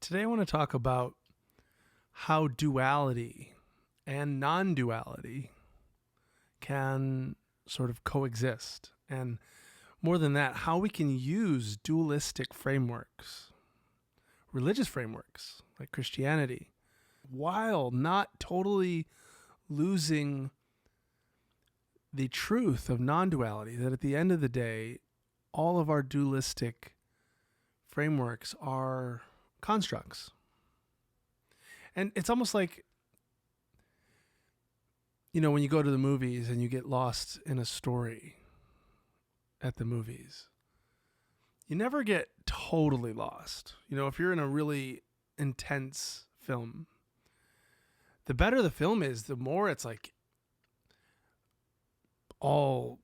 Today I want to talk about how duality and non-duality can sort of coexist. And more than that, how we can use dualistic frameworks, religious frameworks like Christianity, while not totally losing the truth of non-duality, that at the end of the day, all of our dualistic frameworks are constructs. And it's almost like, when you go to the movies and you get lost in a story at the movies, you never get totally lost. If you're in a really intense film, the better the film is, the more it's like all,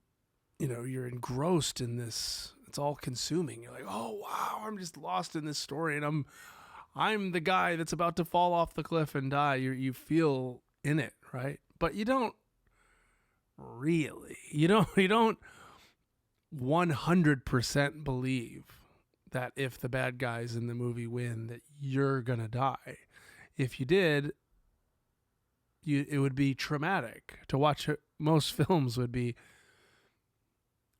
you're engrossed in this. It's all consuming. You're like, oh wow, I'm just lost in this story, and I'm the guy that's about to fall off the cliff and die. You feel in it, right? But you don't really. You don't 100% believe that if the bad guys in the movie win, that you're gonna die. If you did, it would be traumatic to watch. Most films would be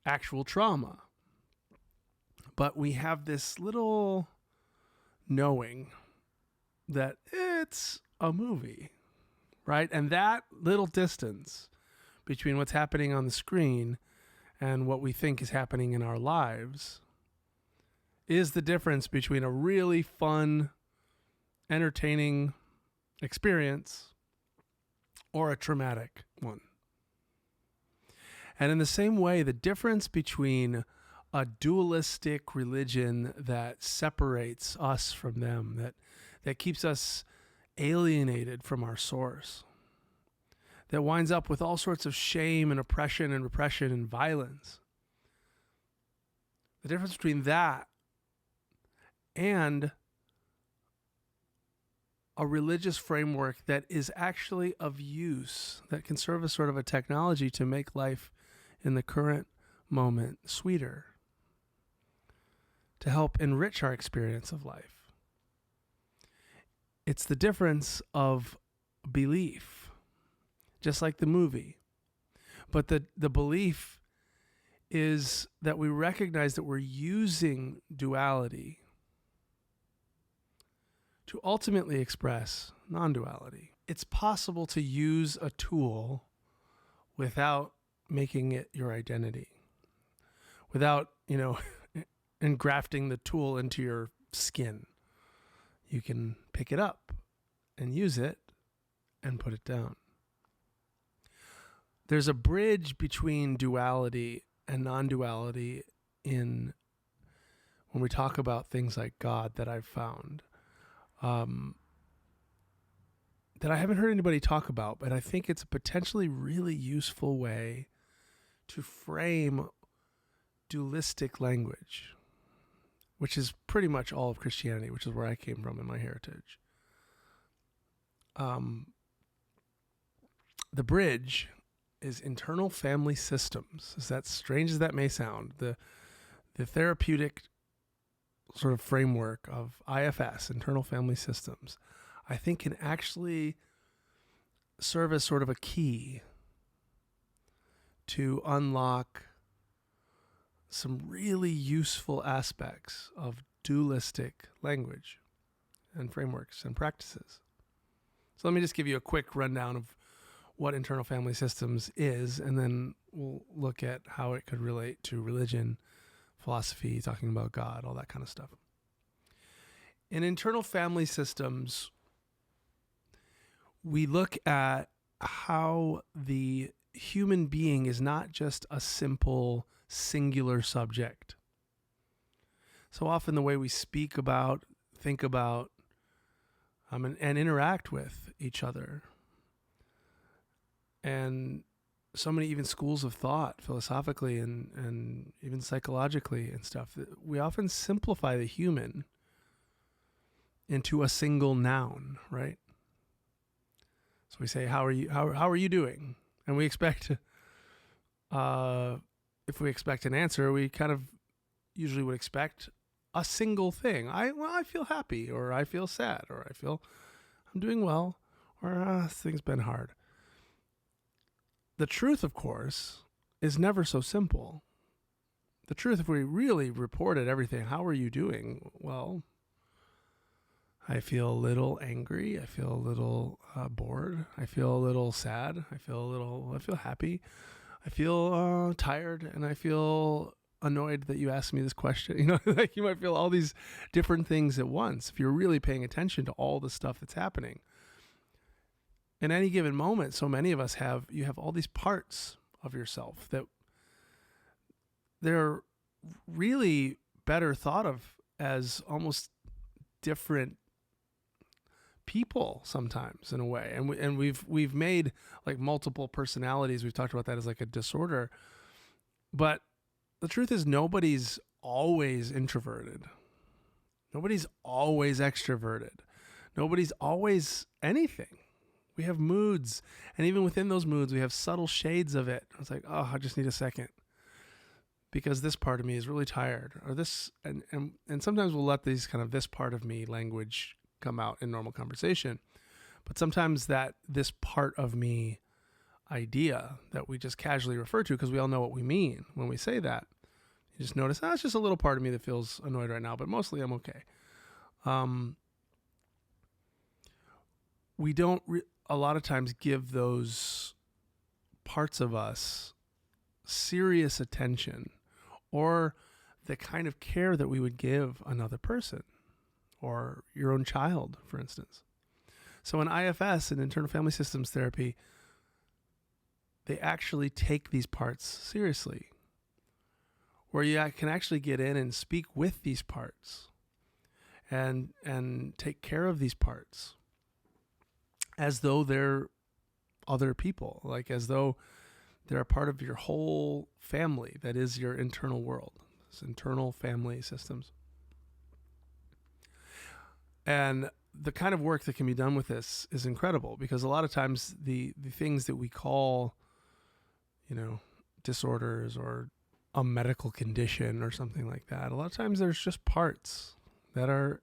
actual trauma. But we have this little knowing that it's a movie, right? And that little distance between what's happening on the screen and what we think is happening in our lives is the difference between a really fun, entertaining experience or a traumatic one. And in the same way, the difference between a dualistic religion that separates us from them, that keeps us alienated from our source, that winds up with all sorts of shame and oppression and repression and violence. The difference between that and a religious framework that is actually of use, that can serve as sort of a technology to make life in the current moment sweeter, to help enrich our experience of life. It's the difference of belief, just like the movie. But the belief is that we recognize that we're using duality to ultimately express non-duality. It's possible to use a tool without making it your identity, without, engrafting the tool into your skin. You can pick it up and use it and put it down. There's a bridge between duality and non-duality when we talk about things like God that I've found, that I haven't heard anybody talk about, but I think it's a potentially really useful way to frame dualistic language, which is pretty much all of Christianity, which is where I came from in my heritage. The bridge is internal family systems. As that strange as that may sound, the therapeutic sort of framework of IFS, internal family systems, I think can actually serve as sort of a key to unlock some really useful aspects of dualistic language and frameworks and practices. So let me just give you a quick rundown of what internal family systems is, and then we'll look at how it could relate to religion, philosophy, talking about God, all that kind of stuff. In internal family systems, we look at how the human being is not just a simple singular subject. So often the way we speak about, think about, and interact with each other, and so many even schools of thought, philosophically and even psychologically and stuff, we often simplify the human into a single noun, right? So we say, how are you doing? And we expect, if we expect an answer, we kind of usually would expect a single thing. I feel happy, or I feel sad, or I feel I'm doing well, or this thing's been hard. The truth, of course, is never so simple. The truth, if we really reported everything, how are you doing? Well, I feel a little angry. I feel a little bored. I feel a little sad. I feel happy. I feel tired, and I feel annoyed that you asked me this question. You know, like you might feel all these different things at once if you're really paying attention to all the stuff that's happening. In any given moment, so many of us have all these parts of yourself that they're really better thought of as almost different people sometimes in a way. And we've made like multiple personalities. We've talked about that as like a disorder. But the truth is nobody's always introverted. Nobody's always extroverted. Nobody's always anything. We have moods, and even within those moods, we have subtle shades of it. It's like, oh, I just need a second because this part of me is really tired, or this, and sometimes we'll let these kind of this part of me language come out in normal conversation, but sometimes that this part of me idea that we just casually refer to because we all know what we mean when we say that, you just notice, it's just a little part of me that feels annoyed right now, but mostly I'm okay. We don't a lot of times give those parts of us serious attention or the kind of care that we would give another person or your own child, for instance. So in IFS, in internal family systems therapy, they actually take these parts seriously, where you can actually get in and speak with these parts and take care of these parts as though they're other people, like as though they're a part of your whole family that is your internal world, this internal family systems. And the kind of work that can be done with this is incredible, because a lot of times the things that we call, disorders or a medical condition or something like that, a lot of times there's just parts that are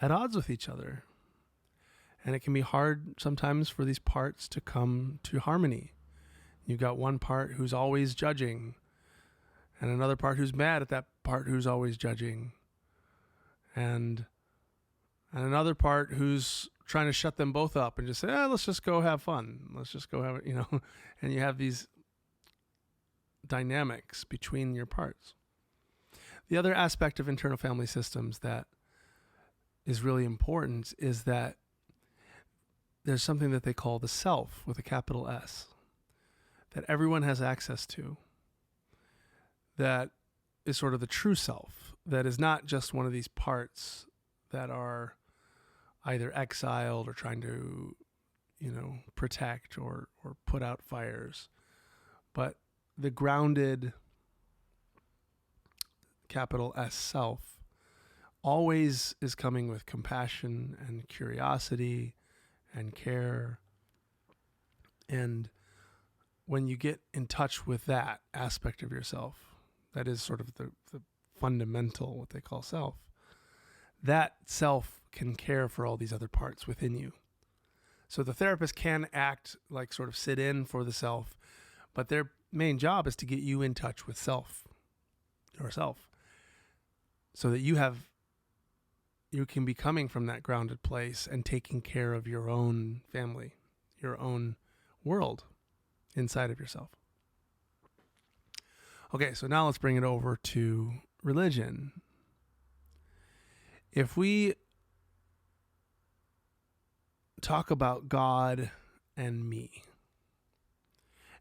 at odds with each other. And it can be hard sometimes for these parts to come to harmony. You've got one part who's always judging, and another part who's mad at that part who's always judging, and another part who's trying to shut them both up and just say, let's just go have fun. Let's just go have it, and you have these dynamics between your parts. The other aspect of internal family systems that is really important is that there's something that they call the self with a capital S, that everyone has access to, that is sort of the true self, that is not just one of these parts that are either exiled or trying to, protect or put out fires, but the grounded capital S self always is coming with compassion and curiosity and care. And when you get in touch with that aspect of yourself, that is sort of the fundamental, what they call self, that self can care for all these other parts within you. So the therapist can act like sort of sit in for the self, but their main job is to get you in touch with self, yourself, so that you can be coming from that grounded place and taking care of your own family, your own world inside of yourself. Okay, so now let's bring it over to religion. If we talk about God and me,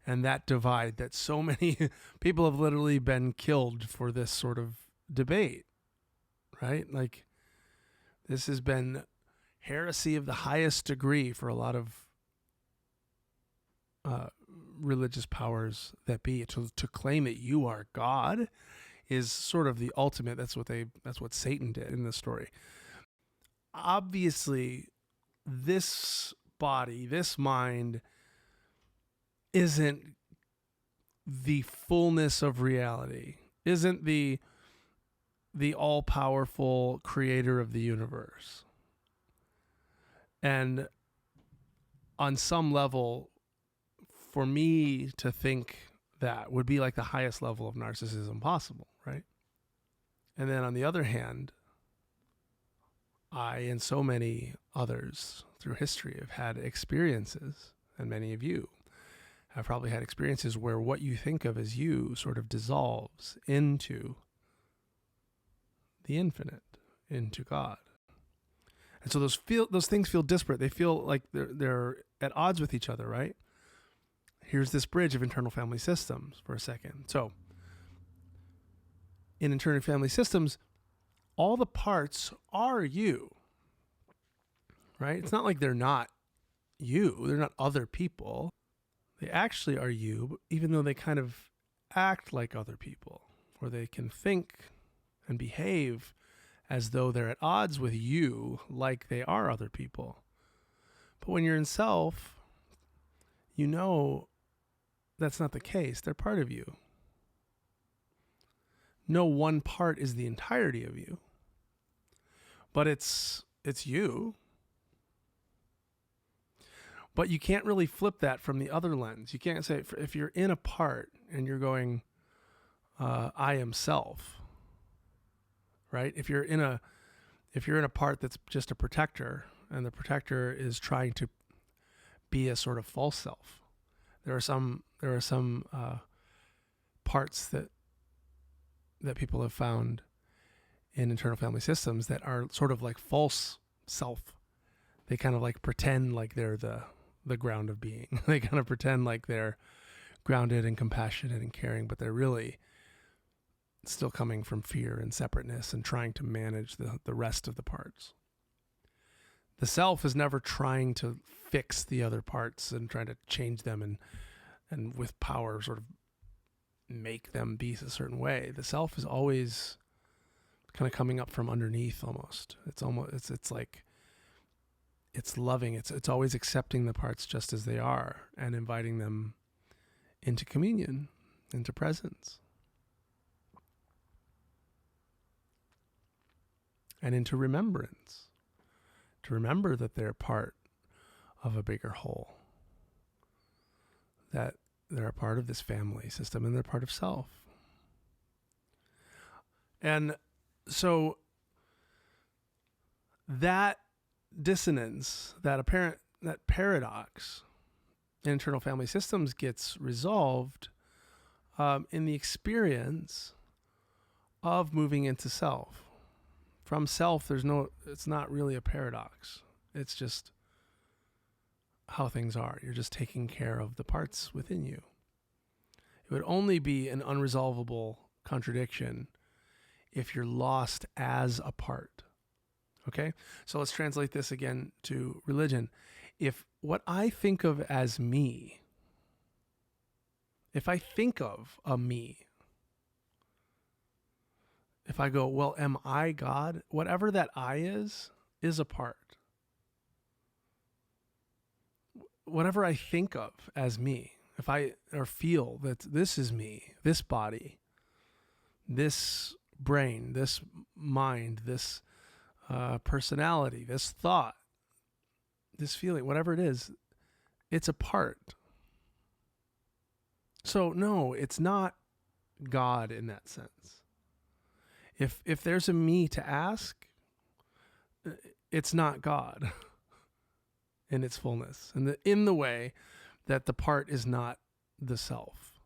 and that divide that so many people have literally been killed for this sort of debate, right? Like, this has been heresy of the highest degree for a lot of religious powers that be. To claim that you are God is sort of the ultimate. That's what Satan did in this story. Obviously, this body, this mind, isn't the fullness of reality, isn't the the all-powerful creator of the universe. And on some level, for me to think that would be like the highest level of narcissism possible, right? And then on the other hand, I and so many others through history have had experiences, and many of you have probably had experiences where what you think of as you sort of dissolves into the infinite, into God. And so those things feel disparate. They feel like they're at odds with each other, right? Here's this bridge of internal family systems for a second. So in internal family systems, all the parts are you, right? It's not like they're not you. They're not other people. They actually are you, even though they kind of act like other people, or they can think and behave as though they're at odds with you, like they are other people. But when you're in self, you know that's not the case. They're part of you. No one part is the entirety of you, but it's you. But you can't really flip that from the other lens. You can't say, if you're in a part and you're going, I am self, right? If you're in a part that's just a protector, and the protector is trying to be a sort of false self, there are some parts that people have found in internal family systems that are sort of like false self. They kind of like pretend like they're the ground of being. They kind of pretend like they're grounded and compassionate and caring, but they're really still coming from fear and separateness and trying to manage the rest of the parts. The self is never trying to fix the other parts and trying to change them and with power sort of make them be a certain way. The self is always kind of coming up from underneath almost. It's like it's loving. It's always accepting the parts just as they are and inviting them into communion, into presence, and into remembrance. To remember that they're part of a bigger whole, that they're a part of this family system and they're part of self. And so that dissonance, that paradox in internal family systems gets resolved in the experience of moving into self. From self, it's not really a paradox. It's just how things are. You're just taking care of the parts within you. It would only be an unresolvable contradiction if you're lost as a part. Okay? So let's translate this again to religion. If what I think of as me, if I think of a me, if I go, well, am I God? Whatever that I is a part. Whatever I think of as me, if I or feel that this is me, this body, this brain, this mind, this personality, this thought, this feeling, whatever it is, it's a part. So no, it's not God in that sense. If there's a me to ask, it's not God in its fullness, and in the way that the part is not the self.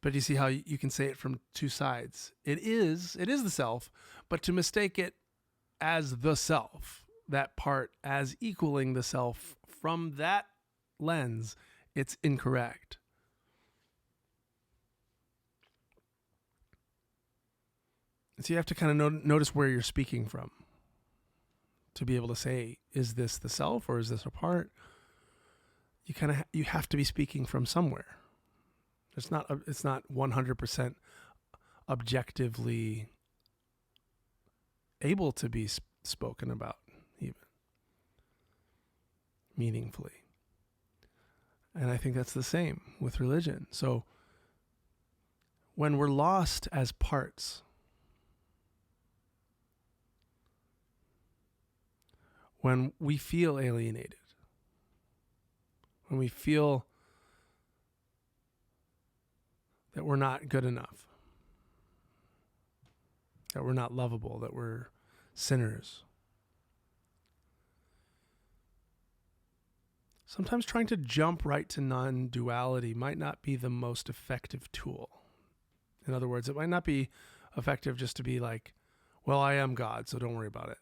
But you see how you can say it from two sides. It is the self, but to mistake it as the self, that part as equaling the self from that lens, it's incorrect. So you have to kind of notice where you're speaking from to be able to say, is this the self or is this a part? You have to be speaking from somewhere. It's not 100% objectively able to be spoken about, even meaningfully. And I think that's the same with religion. So when we're lost as parts, when we feel alienated, when we feel that we're not good enough, that we're not lovable, that we're sinners. Sometimes trying to jump right to non-duality might not be the most effective tool. In other words, it might not be effective just to be like, well, I am God, so don't worry about it.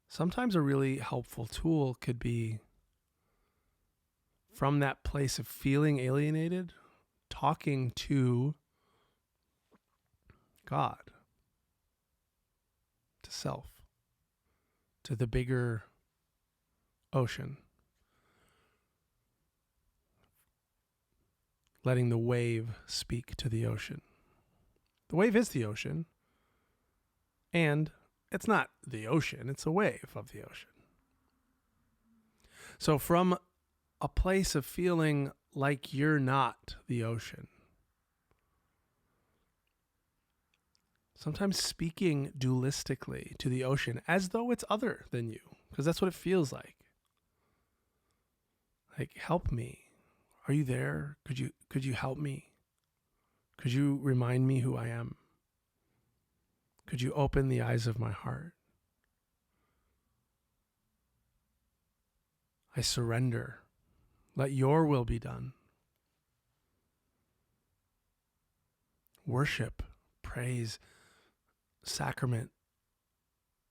Sometimes a really helpful tool could be, from that place of feeling alienated, talking to God, to self, to the bigger ocean, letting the wave speak to the ocean. The wave is the ocean, and it's not the ocean, it's a wave of the ocean. So from a place of feeling like you're not the ocean, sometimes speaking dualistically to the ocean as though it's other than you, because that's what it feels like. Like, help me. Are you there? Could you help me? Could you remind me who I am? Could you open the eyes of my heart? I surrender. Let your will be done. Worship, praise, sacrament,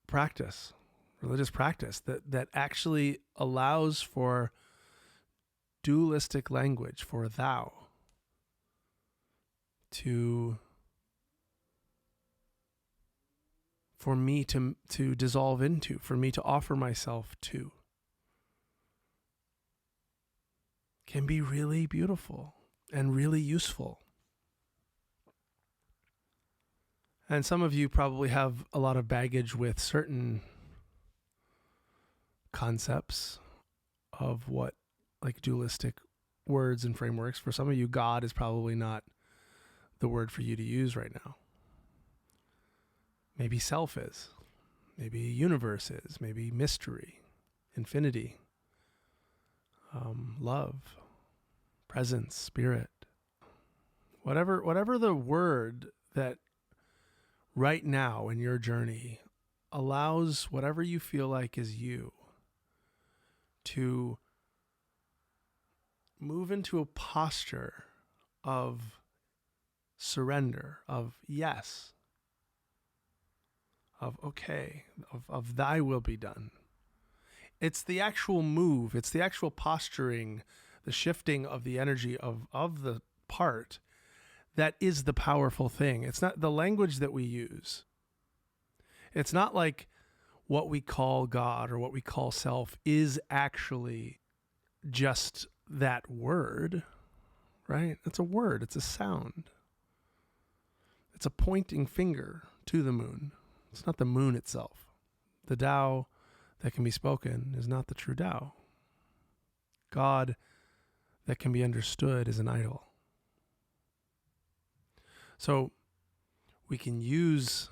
practice, religious practice that actually allows for dualistic language, for thou, for me to dissolve into, for me to offer myself to, can be really beautiful and really useful. And some of you probably have a lot of baggage with certain concepts of what, like, dualistic words and frameworks. For some of you, God is probably not the word for you to use right now. Maybe self is. Maybe universe is. Maybe mystery, infinity, love, presence, spirit. Whatever the word that right now in your journey allows whatever you feel like is you to move into a posture of surrender, of yes, of okay, of thy will be done. It's the actual move, it's the actual posturing, the shifting of the energy of the part that is the powerful thing. It's not the language that we use. It's not like what we call God or what we call self is actually just that word, right? It's a word, it's a sound. It's a pointing finger to the moon. It's not the moon itself. The Tao that can be spoken is not the true Tao. God that can be understood is an idol. So we can use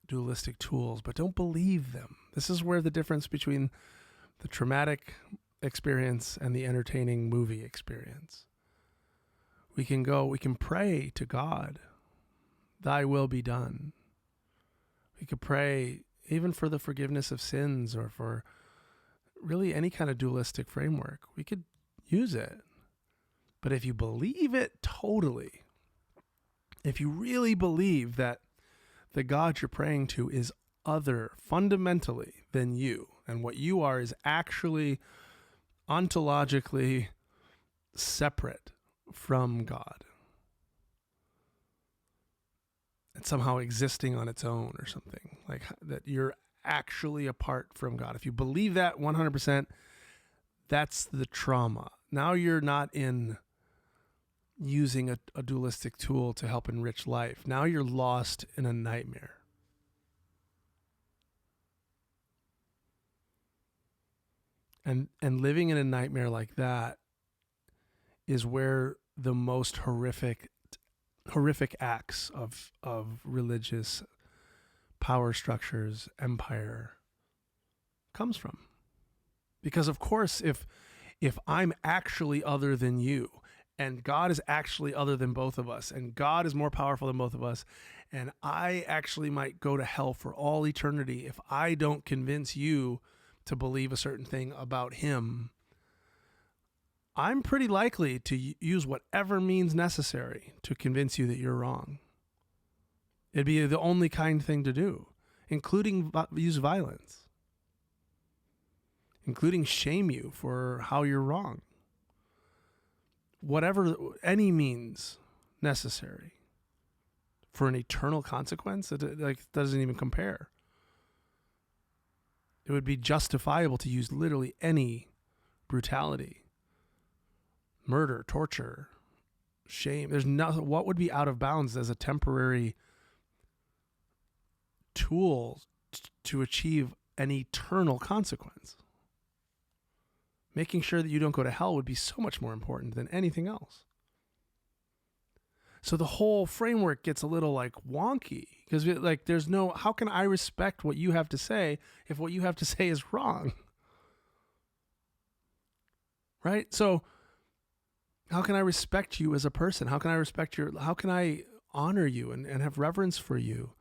dualistic tools, but don't believe them. This is where the difference between the traumatic experience and the entertaining movie experience. We can pray to God, thy will be done. We could pray even for the forgiveness of sins or for really any kind of dualistic framework. We could use it. But if you believe it totally, if you really believe that the God you're praying to is other fundamentally than you, and what you are is actually ontologically separate from God, and somehow existing on its own or something, like that you're actually apart from God. If you believe that 100%, that's the trauma. Now you're not in using a dualistic tool to help enrich life. Now you're lost in a nightmare. And living in a nightmare like that is where the most horrific acts of religious power structures, empire comes from. Because of course, if I'm actually other than you, and God is actually other than both of us, and God is more powerful than both of us, and I actually might go to hell for all eternity if I don't convince you to believe a certain thing about him, I'm pretty likely to use whatever means necessary to convince you that you're wrong. It'd be the only kind thing to do, including use violence, including shame you for how you're wrong. Whatever, any means necessary for an eternal consequence, it doesn't even compare. It would be justifiable to use literally any brutality, murder, torture, shame. There's nothing. What would be out of bounds as a temporary tool to achieve an eternal consequence? Making sure that you don't go to hell would be so much more important than anything else. So the whole framework gets a little wonky because there's no, how can I respect what you have to say if what you have to say is wrong? Right? So how can I respect you as a person? How can I honor you and have reverence for you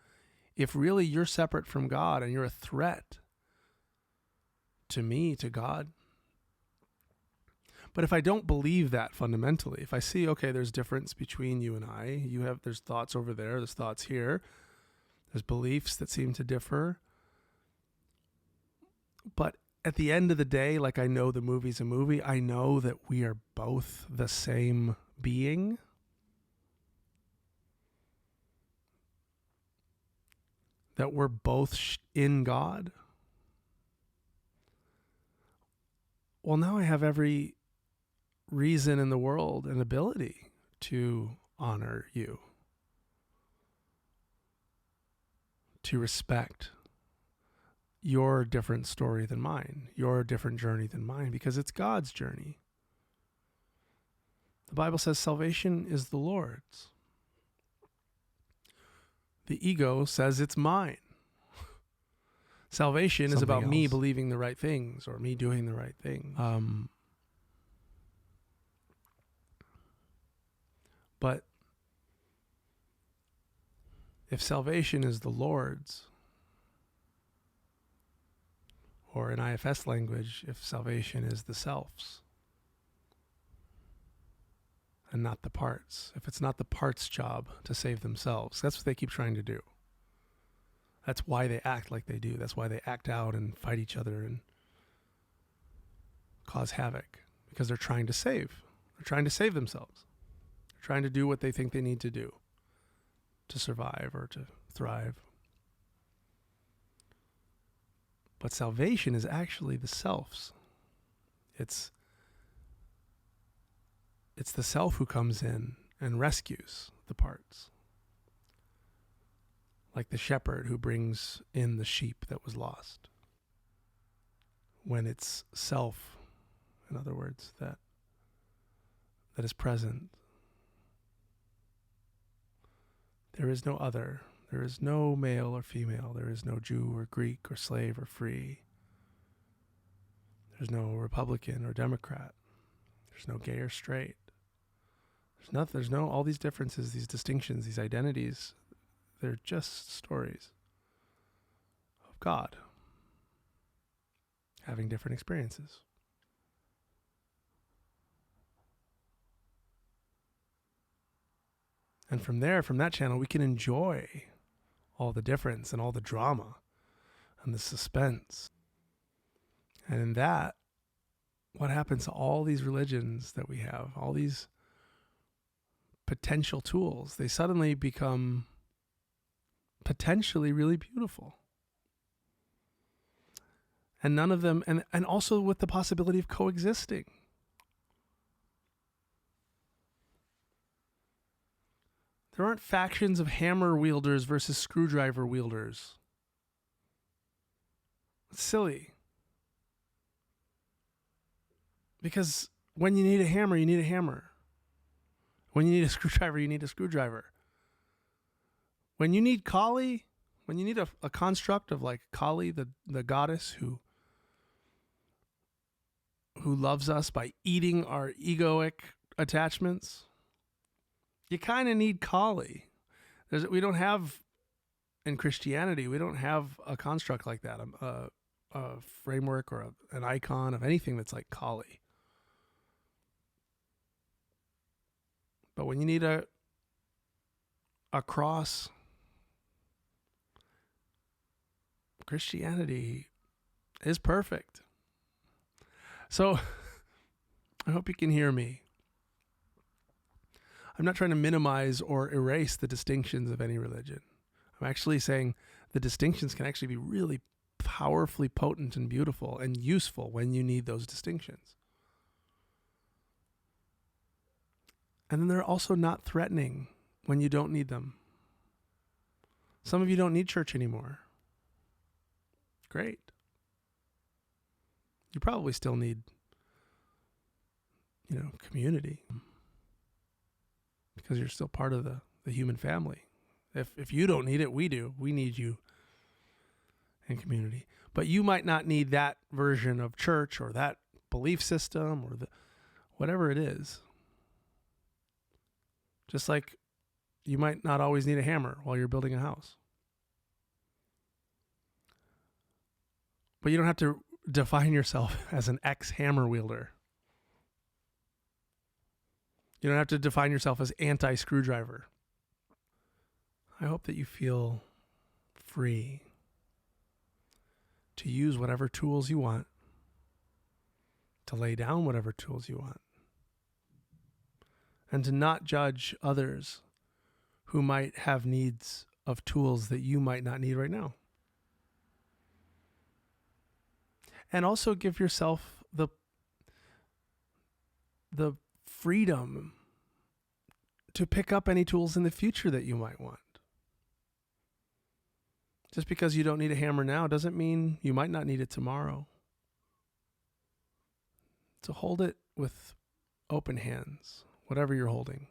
if really you're separate from God and you're a threat to me, to God? But if I don't believe that fundamentally, if I see, okay, there's difference between you and I, there's thoughts over there, there's thoughts here, there's beliefs that seem to differ. But at the end of the day, I know the movie's a movie, I know that we are both the same being. That we're both in God. Well, now I have every reason in the world and ability to honor you, to respect your different story than mine, your different journey than mine, because it's God's journey. The Bible says salvation is the Lord's. The ego says it's mine. Salvation is about me believing the right things or me doing the right thing. But if salvation is the Lord's, or in IFS language, if salvation is the self's and not the parts, if it's not the parts' job to save themselves, that's what they keep trying to do. That's why they act like they do. That's why they act out and fight each other and cause havoc, because they're trying to save. They're trying to save themselves. They're trying to do what they think they need to do to survive or to thrive. But salvation is actually the self's. It's the self who comes in and rescues the parts. Like the shepherd who brings in the sheep that was lost. When it's self, in other words, that is present. There is no other. There is no male or female. There is no Jew or Greek or slave or free. There's no Republican or Democrat. There's no gay or straight. There's nothing. There's no all these differences, these distinctions, these identities. They're just stories of God having different experiences. And from there, from that channel, we can enjoy all the difference and all the drama and the suspense. And in that, what happens to all these religions that we have, all these potential tools, they suddenly become potentially really beautiful. And none of them, and also with the possibility of coexisting. There aren't factions of hammer wielders versus screwdriver wielders. It's silly. Because when you need a hammer, you need a hammer. When you need a screwdriver, you need a screwdriver. When you need Kali, When you need a construct of like Kali, the goddess who loves us by eating our egoic attachments, you kind of need Kali. We don't have, in Christianity, we don't have a construct like that, a framework or an icon of anything that's like Kali. But when you need a cross, Christianity is perfect. So I hope you can hear me. I'm not trying to minimize or erase the distinctions of any religion. I'm actually saying the distinctions can actually be really powerfully potent and beautiful and useful when you need those distinctions. And then they're also not threatening when you don't need them. Some of you don't need church anymore. Great. You probably still need, community, because you're still part of the human family. If you don't need it, we do. We need you in community. But you might not need that version of church or that belief system or whatever it is. Just like you might not always need a hammer while you're building a house. But you don't have to define yourself as an ex-hammer wielder. You don't have to define yourself as anti-screwdriver. I hope that you feel free to use whatever tools you want, to lay down whatever tools you want, and to not judge others who might have needs of tools that you might not need right now. And also give yourself the freedom to pick up any tools in the future that you might want. Just because you don't need a hammer now doesn't mean you might not need it tomorrow. So hold it with open hands, whatever you're holding,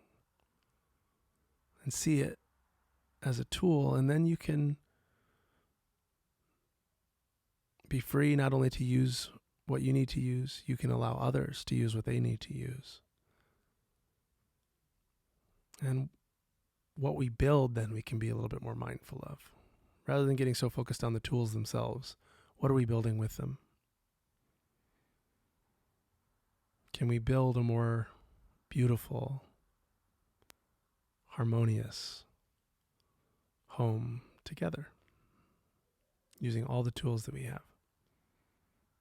and see it as a tool, and then you can be free not only to use what you need to use, you can allow others to use what they need to use. And what we build, then we can be a little bit more mindful of. Rather than getting so focused on the tools themselves, what are we building with them? Can we build a more beautiful, harmonious home together using all the tools that we have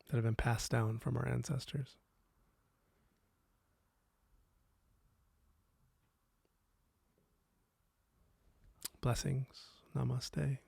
that have been passed down from our ancestors? Blessings. Namaste.